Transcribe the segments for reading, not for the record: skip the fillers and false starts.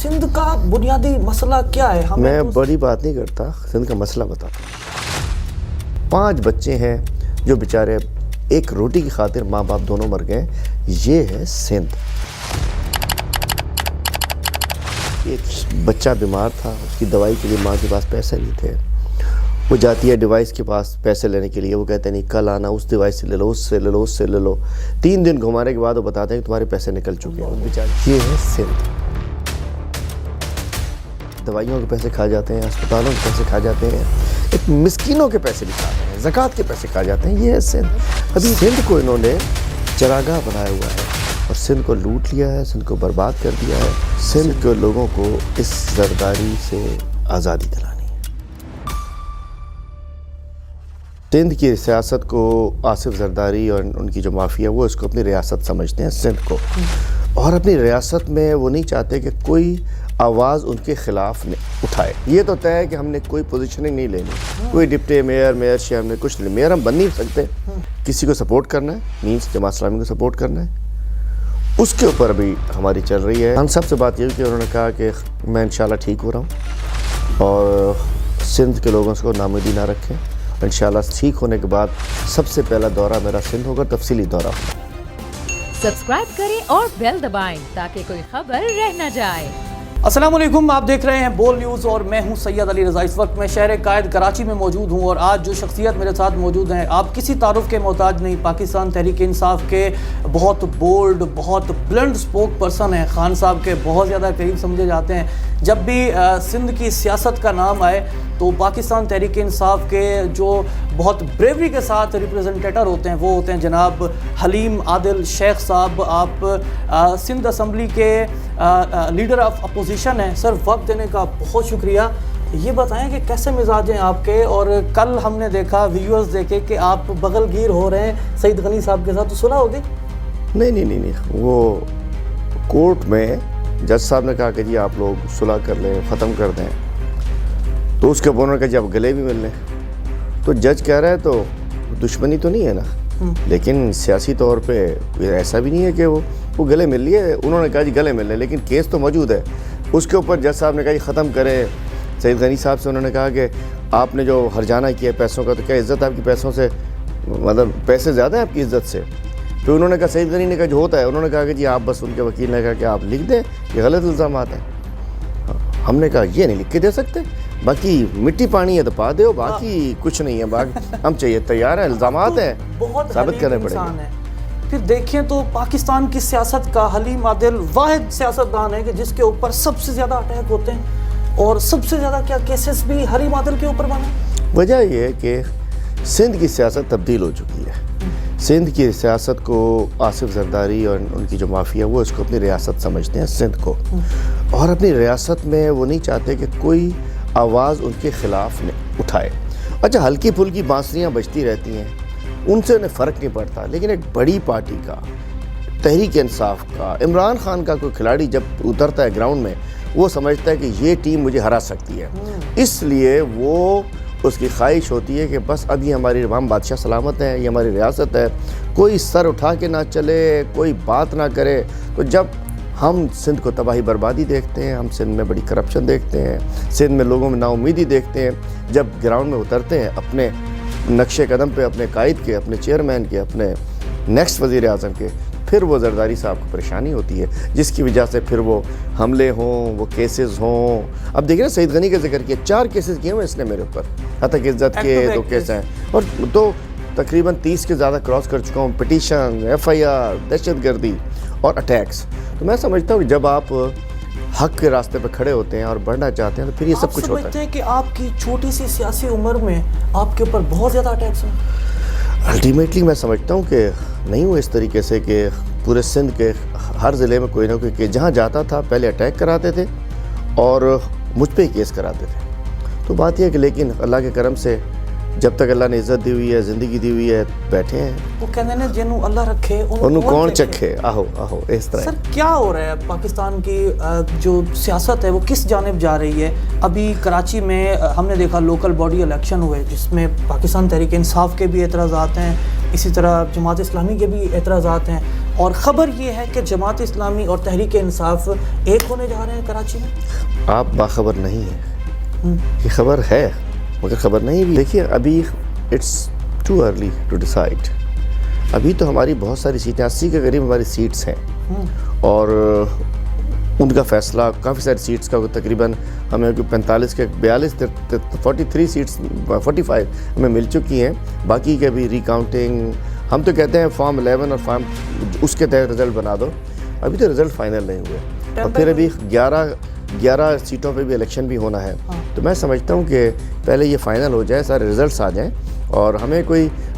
سندھ کا بنیادی مسئلہ کیا ہے؟ میں بڑی بات نہیں کرتا، سندھ کا مسئلہ بتاتا ہوں۔ 5 بچے ہیں جو بیچارے ایک روٹی کی خاطر ماں باپ دونوں مر گئے، یہ ہے سندھ۔ ایک بچہ بیمار تھا، اس کی دوائی کے لیے ماں کے پاس پیسے نہیں تھے، وہ جاتی ہے ڈیوائس کے پاس پیسے لینے کے لیے، وہ کہتے ہیں نہیں کل آنا، اس ڈیوائس سے لے لو، اس سے لے لو، اس سے لے لو۔ 3 دن گھمانے کے بعد وہ بتاتے ہیں کہ تمہارے پیسے نکل چکے ہیں بیچارے۔ یہ ہے سندھ۔ دوائیوں کے پیسے کھا جاتے ہیں، اسپتالوں کے پیسے کھا جاتے ہیں، ایک مسکینوں کے پیسے بھی کھاتے ہیں، زکوٰۃ کے پیسے کھا جاتے ہیں۔ یہ ہے سندھ۔ ابھی سندھ کو انہوں نے چراگاہ بنایا ہوا ہے اور سندھ کو لوٹ لیا ہے، سندھ کو برباد کر دیا ہے۔ سندھ کے لوگوں کو اس زرداری سے آزادی دلانی ہے۔ سندھ کی سیاست کو آصف زرداری اور ان کی جو مافیا وہ اس کو اپنی ریاست سمجھتے ہیں سندھ کو، اور اپنی ریاست میں وہ نہیں چاہتے کہ کوئی آواز ان کے خلاف اٹھائے۔ یہ تو طے ہے کہ ہم نے کوئی پوزیشننگ نہیں لینی، کوئی ڈپٹی میئر شیئر ہم نے کچھ نہیں، میئر ہم بن نہیں سکتے۔ کسی کو سپورٹ کرنا ہے، مینس جماعت اسلامی کو سپورٹ کرنا ہے، اس کے اوپر ابھی ہماری چل رہی ہے۔ ہم سب سے بات یہ کہ انہوں نے کہا کہ میں انشاءاللہ ٹھیک ہو رہا ہوں اور سندھ کے لوگوں کو ناامیدی نہ رکھیں۔ انشاءاللہ ٹھیک ہونے کے بعد سب سے پہلا دورہ میرا سندھ ہوگا، تفصیلی دورہ ہوگا۔ سبسکرائب کریں اور بیل دبائیں تاکہ کوئی خبر رہ نہ جائے۔ السلام علیکم، آپ دیکھ رہے ہیں بول نیوز اور میں ہوں سید علی رضا۔ اس وقت میں شہر قائد کراچی میں موجود ہوں اور آج جو شخصیت میرے ساتھ موجود ہیں آپ کسی تعارف کے محتاج نہیں، پاکستان تحریک انصاف کے بہت بولڈ، بہت بلنڈ سپوک پرسن ہیں، خان صاحب کے بہت زیادہ قریب سمجھے جاتے ہیں۔ جب بھی سندھ کی سیاست کا نام آئے تو پاکستان تحریک انصاف کے جو بہت بریوری کے ساتھ ریپریزنٹیٹر ہوتے ہیں وہ ہوتے ہیں جناب حلیم عادل شیخ صاحب۔ آپ سندھ اسمبلی کے لیڈر آف اپوزیشن ہیں۔ سر، وقت دینے کا بہت شکریہ۔ یہ بتائیں کہ کیسے مزاج ہیں آپ کے، اور کل ہم نے دیکھا ویڈیوز دیکھے کہ آپ بغل گیر ہو رہے ہیں سعید غنی صاحب کے ساتھ، تو صلح ہوگی؟ نہیں، وہ کورٹ میں جج صاحب نے کہا کہ جی آپ لوگ صلح کر لیں، ختم کر دیں، تو اس کے اوپر انہوں نے کہا جی آپ گلے بھی مل لیں۔ تو جج کہہ رہا ہے تو دشمنی تو نہیں ہے نا، لیکن سیاسی طور پہ ایسا بھی نہیں ہے کہ وہ گلے مل لیے۔ انہوں نے کہا جی گلے مل لیں، لیکن کیس تو موجود ہے۔ اس کے اوپر جج صاحب نے کہا جی ختم کریں۔ سعید غنی صاحب سے انہوں نے کہا کہ آپ نے جو ہرجانہ کیا پیسوں کا، تو کیا عزت آپ کی پیسوں سے، مطلب پیسے زیادہ ہیں آپ کی عزت سے؟ پھر انہوں نے کہا، سعید غنی نے کہا جو ہوتا ہے، انہوں نے کہا کہ جی آپ بس، ان کے وکیل نے کہا کہ آپ لکھ دیں، یہ غلط الزامات ہیں۔ ہم نے کہا یہ نہیں لکھ کے دے سکتے، باقی مٹی پانی ہے تو پا دو، باقی کچھ نہیں ہے، باقی ہم چاہیے تیار ہیں، الزامات ہیں ثابت کرنے پڑیں گے۔ پھر دیکھیں تو پاکستان کی سیاست کا حلیم عادل واحد سیاستدان ہے کہ جس کے اوپر سب سے زیادہ اٹیک ہوتے ہیں اور سب سے زیادہ کیا کیسز بھی حلیم عادل کے اوپر بنے۔ وجہ یہ ہے کہ سندھ کی سیاست تبدیل ہو چکی ہے۔ سندھ کی سیاست کو آصف زرداری اور ان کی جو مافیا وہ اس کو اپنی ریاست سمجھتے ہیں سندھ کو، اور اپنی ریاست میں وہ نہیں چاہتے کہ کوئی آواز ان کے خلاف اٹھائے۔ اچھا، ہلکی پھلکی بانسریاں بجتی رہتی ہیں، ان سے انہیں فرق نہیں پڑتا، لیکن ایک بڑی پارٹی کا، تحریک انصاف کا، عمران خان کا کوئی کھلاڑی جب اترتا ہے گراؤنڈ میں، وہ سمجھتا ہے کہ یہ ٹیم مجھے ہرا سکتی ہے، اس لیے وہ اس کی خواہش ہوتی ہے کہ بس اب یہ ہماری ہم بادشاہ سلامت ہیں، یہ ہماری ریاست ہے، کوئی سر اٹھا کے نہ چلے، کوئی بات نہ کرے۔ تو جب ہم سندھ کو تباہی بربادی دیکھتے ہیں، ہم سندھ میں بڑی کرپشن دیکھتے ہیں، سندھ میں لوگوں میں نا امیدی دیکھتے ہیں، جب گراؤنڈ میں اترتے ہیں اپنے نقش قدم پہ، اپنے قائد کے، اپنے چیئرمین کے، اپنے نیکسٹ وزیر اعظم کے، پھر وہ زرداری صاحب کو پریشانی ہوتی ہے، جس کی وجہ سے پھر وہ حملے ہوں، وہ کیسز ہوں۔ اب دیکھیں نا، سعید غنی کا ذکر کیا، 4 کیسز کیے ہوئے اس نے میرے اوپر، حتیٰ عزت کے 2 کیس ہیں، اور تو تقریباً 30 کے زیادہ کراس کر چکا ہوں، پٹیشن، FIR، دہشت گردی اور اٹیکس۔ تو میں سمجھتا ہوں کہ جب آپ حق کے راستے پہ کھڑے ہوتے ہیں اور بڑھنا چاہتے ہیں تو پھر یہ سب کچھ ہوتا ہے۔ آپ سمجھتے ہیں کہ آپ کی چھوٹی سی سیاسی عمر میں آپ کے اوپر بہت زیادہ اٹیکس ہیں؟ الٹیمیٹلی میں سمجھتا ہوں کہ نہیں ہوا اس طریقے سے کہ پورے سندھ کے ہر ضلع میں کوئی نہ کوئی کہ جہاں جاتا تھا پہلے اٹیک کراتے تھے اور مجھ پہ ہی کیس کراتے تھے۔ تو بات یہ ہے کہ لیکن اللہ کے کرم سے جب تک اللہ نے عزت دی ہوئی ہے، زندگی دی ہوئی ہے، بیٹھے ہیں۔ وہ کہتے ہیں جنہوں اللہ رکھے انہوں کون چکھے، آہو اس طرح۔ سر، کیا ہو رہا ہے پاکستان کی جو سیاست ہے وہ کس جانب جا رہی ہے؟ ابھی کراچی میں ہم نے دیکھا لوکل باڈی الیکشن ہوئے جس میں پاکستان تحریک انصاف کے بھی اعتراضات ہیں، اسی طرح جماعت اسلامی کے بھی اعتراضات ہیں، اور خبر یہ ہے کہ جماعت اسلامی اور تحریک انصاف ایک ہونے جا رہے ہیں کراچی میں. آپ باخبر نہیں ہیں. یہ خبر ہے مگر خبر نہیں بھی. دیکھیے ابھی it's too early to decide. ابھی تو ہماری بہت ساری سیٹیں 80 کے قریب ہماری سیٹس ہیں اور ان کا فیصلہ کافی ساری سیٹس کا تقریباً ہمیں 45 کے 42 43 سیٹس 45 ہمیں مل چکی ہیں. باقی کے ابھی ریکاؤنٹنگ ہم تو کہتے ہیں فارم 11 اور فارم اس کے تحت رزلٹ بنا دو. ابھی تو رزلٹ فائنل نہیں ہوئے اور پھر ابھی 11 سیٹوں پہ بھی الیکشن بھی ہونا ہے. تو میں سمجھتا ہوں کہ پہلے یہ فائنل ہو جائے, سارے رزلٹس آ جائیں اور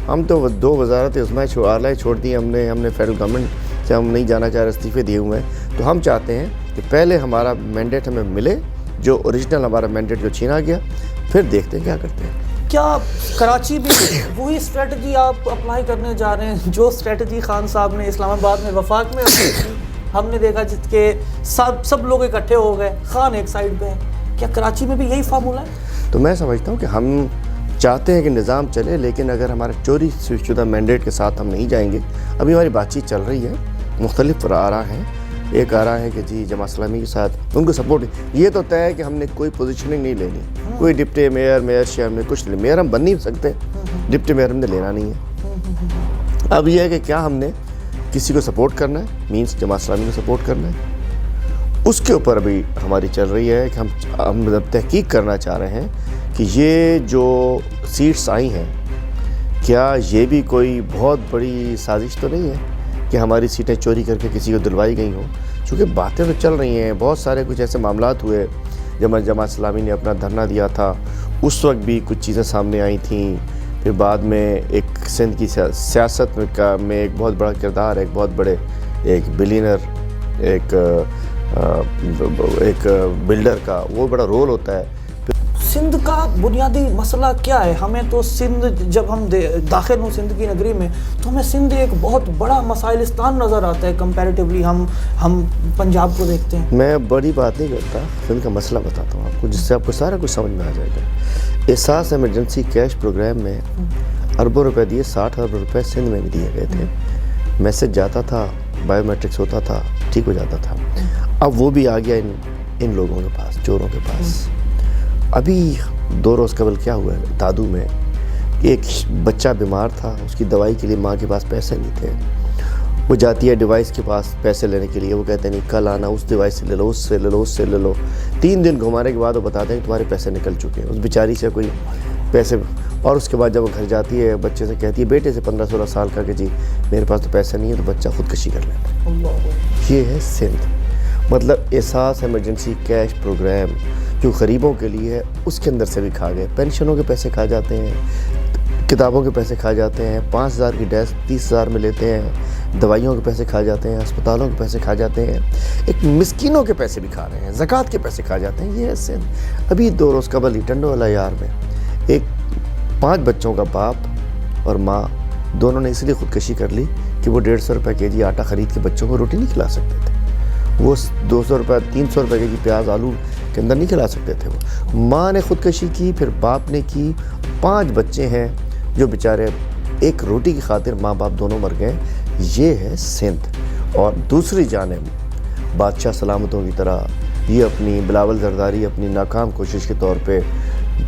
ہم تو 2 وزارت عظمیٰ اعلیٰ چھوڑ دی ہم نے فیڈرل گورنمنٹ سے ہم نہیں جانا چاہ رہے, استعفے دیے ہوئے ہیں. تو ہم چاہتے ہیں کہ پہلے ہمارا مینڈیٹ ہمیں ملے, جو اوریجنل ہمارا مینڈیٹ جو چھینا گیا, پھر دیکھتے ہیں کیا کرتے ہیں. کیا کراچی میں وہی اسٹریٹجی آپ اپلائی کرنے جا رہے ہیں جو اسٹریٹجی خان صاحب نے اسلام آباد میں وفاق میں ہم نے دیکھا جس کے سب لوگ اکٹھے ہو گئے, خان ایک سائڈ پہ ہے, کیا کراچی میں بھی یہی فارمولہ ہے؟ تو میں سمجھتا ہوں کہ ہم چاہتے ہیں کہ نظام چلے, لیکن اگر ہمارے چوری شدہ مینڈیٹ کے ساتھ ہم نہیں جائیں گے. ابھی ہماری بات چیت چل رہی ہے, مختلف آراء ہیں. ایک آراء ہے کہ جی جماعت اسلامی کے ساتھ ان کو سپورٹ. یہ تو طے ہے کہ ہم نے کوئی پوزیشننگ نہیں لینی, کوئی ڈپٹی میئر شیئر ہم نے کچھ نہیں. میئر ہم بن نہیں سکتے, ڈپٹی میئر ہم نے لینا نہیں ہے. اب یہ ہے کہ کیا ہم نے کسی کو سپورٹ کرنا ہے, مینس جماعت اسلامی کو سپورٹ کرنا ہے. اس کے اوپر ابھی ہماری چل رہی ہے کہ ہم تحقیق کرنا چاہ رہے ہیں کہ یہ جو سیٹس آئی ہیں کیا یہ بھی کوئی بہت بڑی سازش تو نہیں ہے کہ ہماری سیٹیں چوری کر کے کسی کو دلوائی گئی ہوں. چونکہ باتیں تو چل رہی ہیں, بہت سارے کچھ ایسے معاملات ہوئے جب جماعت اسلامی نے اپنا دھرنا دیا تھا, اس وقت بھی کچھ چیزیں سامنے آئی تھیں. پھر بعد میں ایک سندھ کی سیاست میں ایک بہت بڑا کردار, ایک بہت بڑے ایک بلینر, ایک بلڈر کا وہ بڑا رول ہوتا ہے. سندھ کا بنیادی مسئلہ کیا ہے؟ ہمیں تو سندھ جب ہم داخل ہوں سندھ کی نگری میں تو ہمیں سندھ ایک بہت بڑا مسائلستان نظر آتا ہے کمپیریٹیولی ہم پنجاب کو دیکھتے ہیں. میں بڑی بات نہیں کرتا, سندھ کا مسئلہ بتاتا ہوں آپ کو جس سے آپ کو سارا کچھ سمجھ میں آ جائے گا. احساس ایمرجنسی کیش پروگرام میں اربوں روپے دیے, 60 ارب روپے سندھ میں بھی دیے گئے تھے. میسج جاتا تھا, بایو میٹرکس ہوتا تھا, ٹھیک ہو جاتا تھا. اب وہ بھی آ گیا ان لوگوں کے پاس, چوروں کے پاس. ابھی 2 روز قبل کیا ہوا ہے دادو میں, ایک بچہ بیمار تھا, اس کی دوائی کے لیے ماں کے پاس پیسے نہیں تھے. وہ جاتی ہے ڈیوائس کے پاس پیسے لینے کے لیے, وہ کہتے ہیں نہیں کل آنا, اس ڈیوائس سے لے لو, اس سے لے لو, اس سے لے لو. 3 دن گھمانے کے بعد وہ بتاتے ہیں کہ تمہارے پیسے نکل چکے ہیں. اس بیچاری سے کوئی پیسے, اور اس کے بعد جب وہ گھر جاتی ہے بچے سے کہتی ہے, بیٹے سے 15-16 سال کا, کہ جی میرے پاس تو پیسے نہیں ہے, تو بچہ خودکشی کر لیتا ہے. یہ ہے سندھ. مطلب احساس ایمرجنسی کیش پروگرام جو غریبوں کے لیے ہے, اس کے اندر سے بھی کھا گئے. پینشنوں کے پیسے کھا جاتے ہیں, کتابوں کے پیسے کھا جاتے ہیں, 5,000 کی ڈیسک 30,000 میں لیتے ہیں, دوائیوں کے پیسے کھا جاتے ہیں, اسپتالوں کے پیسے کھا جاتے ہیں, ایک مسکینوں کے پیسے بھی کھا رہے ہیں, زکوٰۃ کے پیسے کھا جاتے ہیں. یہ ہے سندھ. ابھی 2 روز قبل ہی ٹنڈو والا یار میں ایک 5 بچوں کا باپ اور ماں دونوں نے اس لیے خودکشی کر لی کہ وہ 150 روپے کے جی آٹا خرید کے بچوں کو روٹی نہیں کھلا سکتے تھے. وہ 200 روپے 300 روپے کے جی پیاز آلو کے اندر نہیں کھلا سکتے تھے. وہ ماں نے خودکشی کی, پھر باپ نے کی. 5 بچے ہیں جو بیچارے ایک روٹی کی خاطر ماں باپ دونوں مر گئے. یہ ہے سندھ. اور دوسری جانب بادشاہ سلامتوں کی طرح یہ اپنی بلاول زرداری اپنی ناکام کوشش کے طور پہ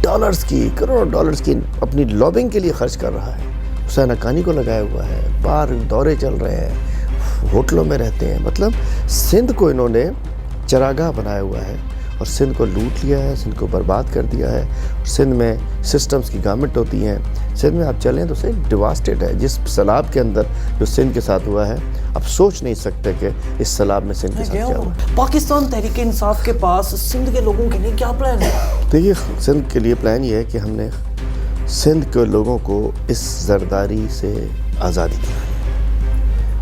ڈالرز کی, کروڑ ڈالرز کی اپنی لابنگ کے لیے خرچ کر رہا ہے. حسین حقانی کو لگایا ہوا ہے, باہر دورے چل رہے ہیں, ہوٹلوں میں رہتے ہیں. مطلب سندھ کو انہوں نے چراگاہ بنایا ہوا ہے اور سندھ کو لوٹ لیا ہے, سندھ کو برباد کر دیا ہے. اور سندھ میں سسٹمز کی گورنمنٹ ہوتی ہیں. سندھ میں آپ چلیں تو صرف ڈیواسٹیڈ ہے. جس سیلاب کے اندر جو سندھ کے ساتھ ہوا ہے, آپ سوچ نہیں سکتے کہ اس سیلاب میں سندھ کے ساتھ کیا ہوا. پاکستان تحریک انصاف کے پاس سندھ کے لوگوں کے لیے کیا پلان ہے؟ دیکھیے سندھ کے لیے پلان یہ ہے کہ ہم نے سندھ کے لوگوں کو اس زرداری سے آزادی دلانی.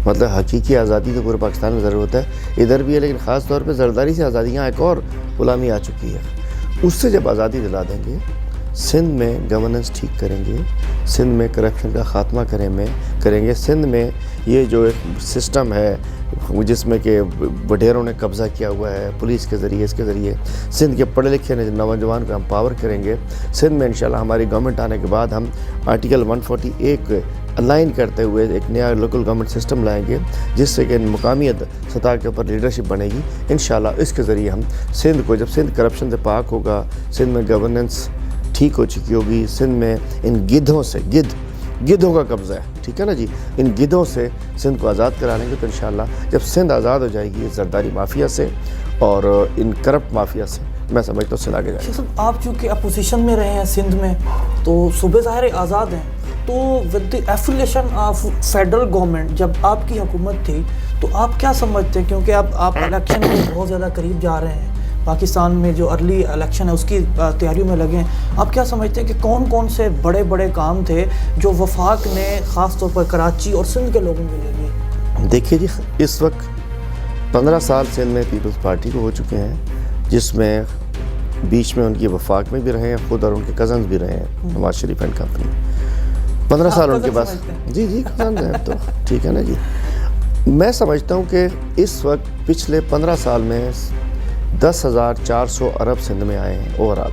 مطلب حقیقی آزادی تو پورے پاکستان میں ضرور ہوتا ہے, ادھر بھی ہے, لیکن خاص طور پہ زرداری سے آزادی. یہاں ایک اور غلامی آ چکی ہے. اس سے جب آزادی دلا دیں گے, سندھ میں گورننس ٹھیک کریں گے, سندھ میں کرپشن کا خاتمہ کریں گے. سندھ میں یہ جو ایک سسٹم ہے جس میں کہ وڈیروں نے قبضہ کیا ہوا ہے پولیس کے ذریعے, اس کے ذریعے سندھ کے پڑھے لکھے نوجوان کو ہم پاور کریں گے. سندھ میں انشاءاللہ ہماری گورنمنٹ آنے کے بعد ہم آرٹیکل 141 الائن کرتے ہوئے ایک نیا لوکل گورنمنٹ سسٹم لائیں گے جس سے کہ مقامی سطح کے اوپر لیڈرشپ بنے گی انشاءاللہ. اس کے ذریعے ہم سندھ کو، جب سندھ کرپشن سے پاک ہوگا، سندھ میں گورننس ٹھیک ہو چکی ہوگی، سندھ میں ان گدھوں سے، گدھوں کا قبضہ ہے، ٹھیک ہے نا جی، ان گدھوں سے سندھ کو آزاد کرا لیں گے. تو انشاءاللہ جب سندھ آزاد ہو جائے گی زرداری مافیا سے اور ان کرپٹ مافیا سے، میں سمجھتا ہوں سندھ آگے جائے گا. آپ چونکہ اپوزیشن میں رہے ہیں سندھ میں، تو صوبے ظاہر آزاد ہیں، تو with the affiliation of federal government جب آپ کی حکومت تھی تو آپ کیا سمجھتے ہیں، کیونکہ اب آپ الیکشن کے بہت زیادہ قریب جا رہے ہیں، پاکستان میں جو ارلی الیکشن ہے اس کی تیاریوں میں لگے ہیں، آپ کیا سمجھتے ہیں کہ کون کون سے بڑے بڑے کام تھے جو وفاق نے خاص طور پر کراچی اور سندھ کے لوگوں کے لیے کیے؟ دیکھیے جی، اس وقت 15 سال سندھ میں پیپلز پارٹی کو ہو چکے ہیں، جس میں بیچ میں ان کی وفاق میں بھی رہے ہیں خود اور ان کے کزنز بھی رہے ہیں، نواز شریف اینڈ کمپنی. 15 سال ان کے پاس، جی کزنز ہیں تو ٹھیک ہے نا جی. میں سمجھتا ہوں کہ اس وقت پچھلے 15 سال میں 10,400 ارب سندھ میں آئے ہیں اوورآل،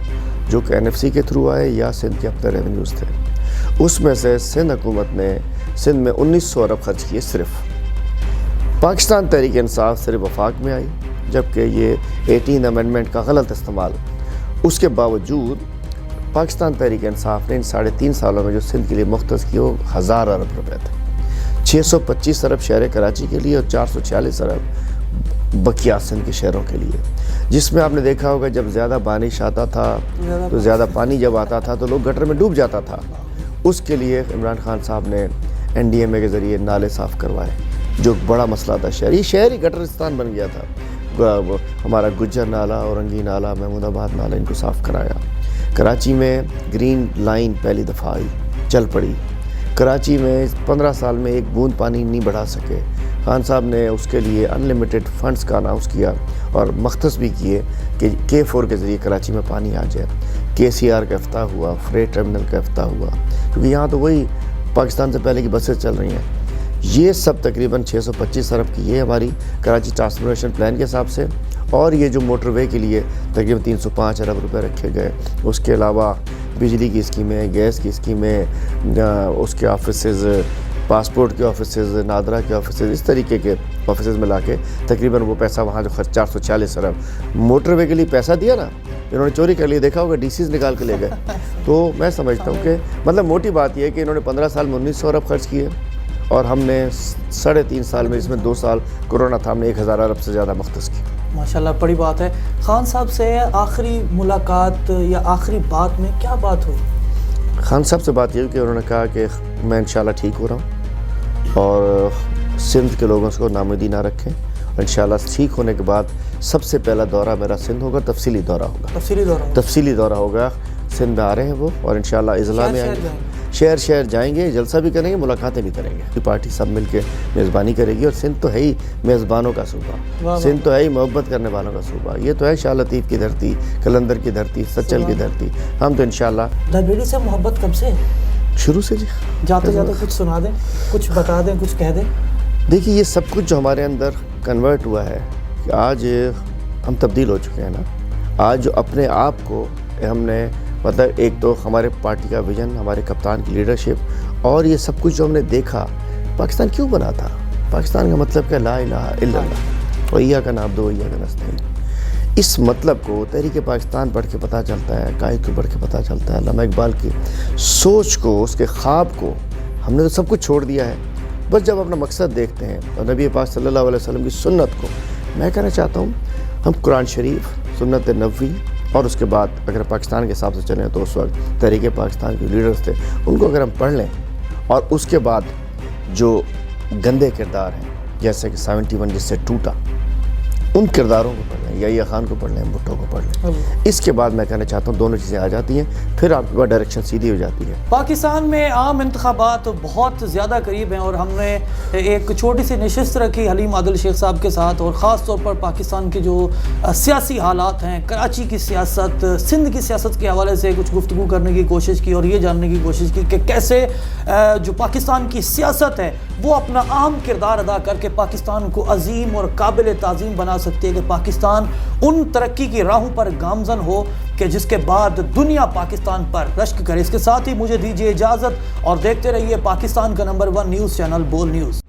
جو کہ NFC کے تھرو آئے یا سندھ کے اپنے ریونیوز تھے. اس میں سے سندھ حکومت نے سندھ میں 1900 ارب خرچ کیے صرف. پاکستان تحریک انصاف صرف وفاق میں آئی، جبکہ یہ 18 امینڈمنٹ کا غلط استعمال. اس کے باوجود پاکستان تحریک انصاف نے ان 3.5 سالوں میں جو سندھ کے لیے مختص کی وہ 1000 ارب روپے تھے. 625 ارب شہر کراچی کے لیے اور 446 ارب بقیہ سندھ کے شہروں کے لیے، جس میں آپ نے دیکھا ہوگا جب زیادہ بارش آتا تھا تو زیادہ پانی جب آتا تھا تو لوگ گٹر میں ڈوب جاتا تھا. اس کے لیے عمران خان صاحب نے NDMA کے ذریعے نالے صاف کروائے، جو بڑا مسئلہ تھا. شہری گٹرستان بن گیا تھا. ہمارا گجر نالا، اورنگی نالا، محمود آباد نالا، ان کو صاف کرایا. کراچی میں گرین لائن پہلی دفعہ آئی، چل پڑی. کراچی میں 15 سال میں ایک بوند پانی نہیں بڑھا سکے. خان صاحب نے اس کے لیے انلمیٹڈ فنڈز کا اناؤنس کیا اور مختص بھی کیے کہ K4 کے ذریعے کراچی میں پانی آ جائے. KCR کا افتتاح ہوا، فریٹ ٹرمنل کا افتتاح ہوا، کیونکہ یہاں تو وہی پاکستان سے پہلے کی بسیں چل رہی ہیں. یہ سب تقریباً 625 ارب کی یہ ہماری کراچی ٹرانسفارمیشن پلان کے حساب سے. اور یہ جو موٹر وے کے لیے تقریباً 305 ارب روپے رکھے گئے. اس کے علاوہ بجلی کی اسکیمیں، گیس کی اسکیمیں، اس کے آفیسز، پاسپورٹ کے آفیسز، نادرا کے آفیسز، اس طریقے کے آفیسز میں لا کے تقریباً وہ پیسہ وہاں جو خرچ 440 ارب موٹر وے کے لیے پیسہ دیا نا، انہوں نے چوری کر لیے. دیکھا ہوگا DCs نکال کے لے گئے. تو میں سمجھتا ہوں کہ مطلب موٹی بات یہ ہے کہ انہوں نے 15 سال میں 1900 ارب خرچ کیے اور ہم نے 3.5 سال میں، جس میں 2 سال کورونا تھا، ہم نے 1000 ارب سے زیادہ مختص کی. ماشاءاللہ بڑی بات ہے. خان صاحب سے آخری ملاقات یا آخری بات میں کیا بات ہوئی؟ خان صاحب سے بات یہ ہوئی کہ انہوں نے کہا کہ میں انشاءاللہ ٹھیک ہو رہا ہوں اور سندھ کے لوگوں کو ناامیدی نہ رکھیں، اور انشاءاللہ ٹھیک ہونے کے بعد سب سے پہلا دورہ میرا سندھ ہوگا، تفصیلی دورہ ہوگا. سندھ میں آ رہے ہیں وہ، اور انشاءاللہ اضلاع میں آئیں گے، شہر جائیں گے، جلسہ بھی کریں گے، ملاقاتیں بھی کریں گے. پارٹی سب مل کے میزبانی کرے گی. اور سندھ تو ہے ہی میزبانوں کا صوبہ، سندھ تو ہے ہی محبت کرنے والوں کا صوبہ. یہ تو ہے شاہ لطیف کی دھرتی، کلندر کی دھرتی، سچل کی دھرتی. ہم تو انشاءاللہ. لائبریری سے محبت کب سے؟ شروع سے جی. جاتے کچھ سنا دیں، کچھ بتا دیں، کچھ کہہ دیں. دیکھیے یہ سب کچھ جو ہمارے اندر کنورٹ ہوا ہے کہ آج ہم تبدیل ہو چکے ہیں نا. آج جو اپنے آپ کو ہم نے مطلب ایک تو ہمارے پارٹی کا ویژن، ہمارے کپتان کی لیڈرشپ، اور یہ سب کچھ جو ہم نے دیکھا. پاکستان کیوں بنا تھا؟ پاکستان کا مطلب کیا؟ لا الہ الا اللہ و ایاک نعبد و ایاک نستعین. اس مطلب کو تحریک پاکستان پڑھ کے پتہ چلتا ہے، قائد کو پڑھ کے پتہ چلتا ہے. علامہ اقبال کی سوچ کو، اس کے خواب کو ہم نے تو سب کچھ چھوڑ دیا ہے. بس جب اپنا مقصد دیکھتے ہیں اور نبی پاک صلی اللہ علیہ وسلم کی سنت کو، میں کہنا چاہتا ہوں ہم قرآن شریف، سنت نبوی، اور اس کے بعد اگر پاکستان کے حساب سے چلیں تو اس وقت تحریک پاکستان کے لیڈرز تھے، ان کو اگر ہم پڑھ لیں، اور اس کے بعد جو گندے کردار ہیں جیسے کہ 71 جس سے ٹوٹا، ان کرداروں کو پڑھ لیں، یا خان کو پڑھ لیں، بھٹو کو پڑھ لیں. اس کے بعد میں کہنا چاہتا ہوں دونوں چیزیں آ جاتی ہیں، پھر آپ کے پاس ڈائریکشن سیدھی ہو جاتی ہے. پاکستان میں عام انتخابات بہت زیادہ قریب ہیں اور ہم نے ایک چھوٹی سی نشست رکھی حلیم عادل شیخ صاحب کے ساتھ، اور خاص طور پر پاکستان کے جو سیاسی حالات ہیں، کراچی کی سیاست، سندھ کی سیاست کے حوالے سے کچھ گفتگو کرنے کی کوشش کی، اور یہ جاننے کی کوشش کی کہ کیسے جو پاکستان کی سیاست ہے وہ اپنا اہم کردار ادا کر کے پاکستان کو عظیم اور قابل تعظیم بنا سکتی ہے، کہ پاکستان ان ترقی کی راہوں پر گامزن ہو کہ جس کے بعد دنیا پاکستان پر رشک کرے. اس کے ساتھ ہی مجھے دیجیے اجازت اور دیکھتے رہیے پاکستان کا نمبر 1 نیوز چینل بول نیوز.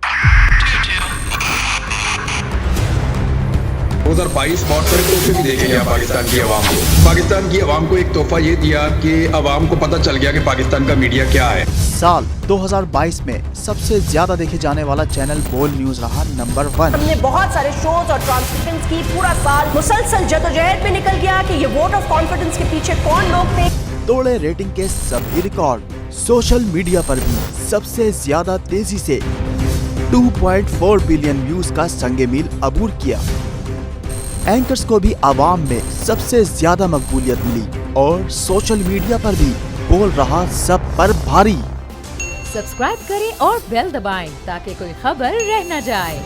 2022 بہت سارے تحفے بھی دیکھے گیا پاکستان کی عوام کو. پاکستان کی عوام کو ایک تحفہ یہ دیا کہ عوام کو پتہ چل گیا کہ پاکستان کا میڈیا کیا ہے. سال 2022 میں سب سے زیادہ دیکھے جانے والا چینل بول نیوز رہا نمبر 1. ہم نے بہت سارے شوز اور ٹرانسمیشنز کی. پورا سال مسلسل جدوجہد میں نکل گیا کہ یہ ووٹ آف کانفیڈنس کے پیچھے کون لوگ تھے. توڑے ریٹنگ کے سبھی ریکارڈ. سوشل میڈیا پر بھی سب سے زیادہ تیزی سے 2.4 بلین ویوز کا سنگ میل عبور کیا. اینکرز کو بھی عوام میں سب سے زیادہ مقبولیت ملی اور سوشل میڈیا پر بھی بول رہا سب پر بھاری. سبسکرائب کریں اور بیل دبائیں تاکہ کوئی خبر رہ نہ جائے.